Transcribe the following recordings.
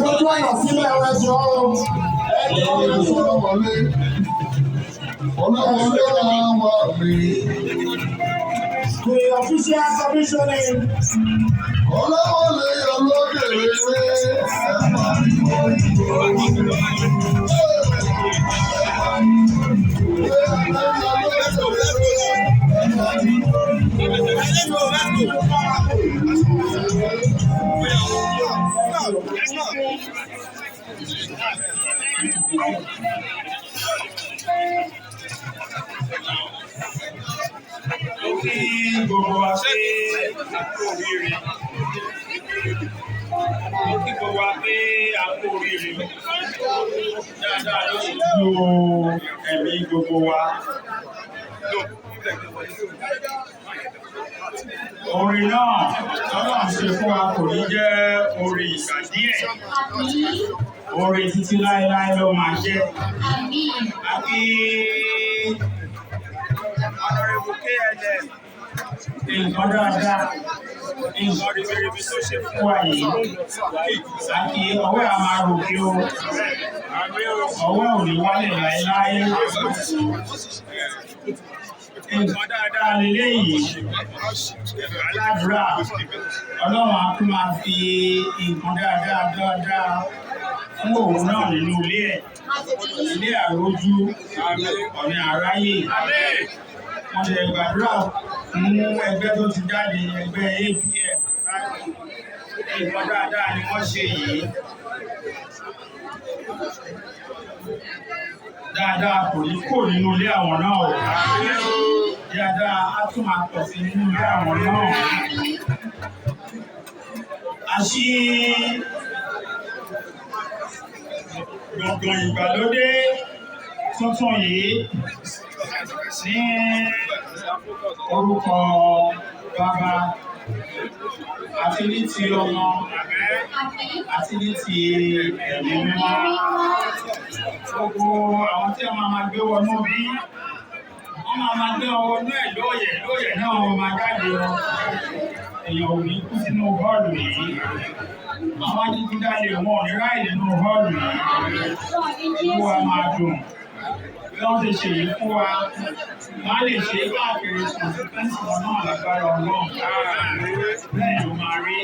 fojú ọ̀nà sílẹ̀ ẹjọ́ sọ̀rọ̀ wọlé. Olówólé máa wà mí. The official commissioning. Olówólé olókèrè rẹ̀ gbogbo wa pé àpò oríire kí gbogbo wa pé àpò oríire dáadáa ló sì lo ẹ̀mí gbogbo wa. Orin náà lọ́nà ṣe fún wa kò ní jẹ́ orin ìgbà díẹ̀. Orin títí láéláé ló máa jẹ́. Àbí Honorable KLM. Nǹkan dáadáa, nǹkan ribiribi tó ṣe fún wa yìí. Àti ọwọ́ a máa ròkè o. Ọwọ́ ò ní wálẹ̀ láéláé. Nǹkan dáadáa leléyìí. Aládùúrà Ọlọ́run á tún máa fi nǹkan dáadáa fún òun náà nínú ilé ẹ̀. Ilé àrójú, ọ̀nà àráyè. Wọ́n lè gbàdúrà fún ẹgbẹ́ tó ti jáde, ẹgbẹ́ APM. Nǹkan dáadáa ni wọ́n ṣe yìí. Dáadáa kò ní kò nínú ilé àwọn náà o. Dáadáa á tún máa pọ̀ sí nínú ilé àwọn náà. Àṣì gbọ̀ngàn ìgbàlódé tuntun yìí ní orúkọ bàbá àti ní ti ọmọ àti ní ti ẹ̀mí mímọ́. Gbogbo àwọn tí wọ́n máa gbé wọnú bí wọ́n máa gbé wọnú ẹ̀ lóòyẹ̀ náà wọ́n máa jáde wọn. Èèyàn ò ní kú sínú họ́ọ̀lù yìí. Àwọn ajínigbáyé wọn ò ní ráì nínú họ́ọ̀lù yìí. Gbogbo wa máa dùn. Bí wọ́n ti ṣe yìí fún wa, wọ́n á lè ṣe káàkiri kọ̀ǹsípẹ́ǹsì wọn náà lágbára Ọlọ́run. Bẹ́ẹ̀ ló máa rí.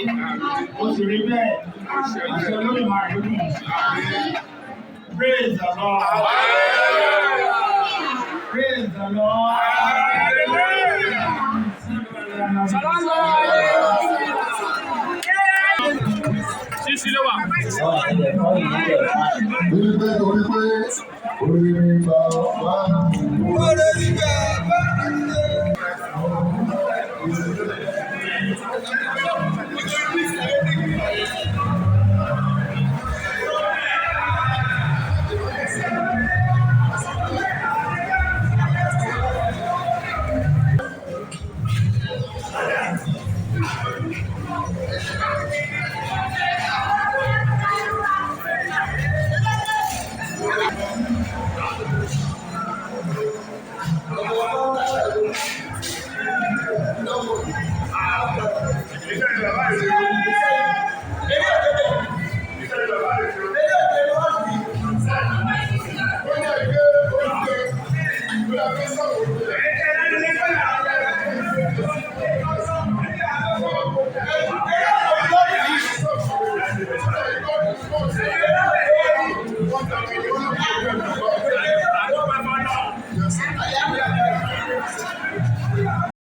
Ó ti rí bẹ́ẹ̀. Àṣẹ Olódùmarè dùn. Praise the Lord. Praise the Lord. Orí pé orí mi bá wà.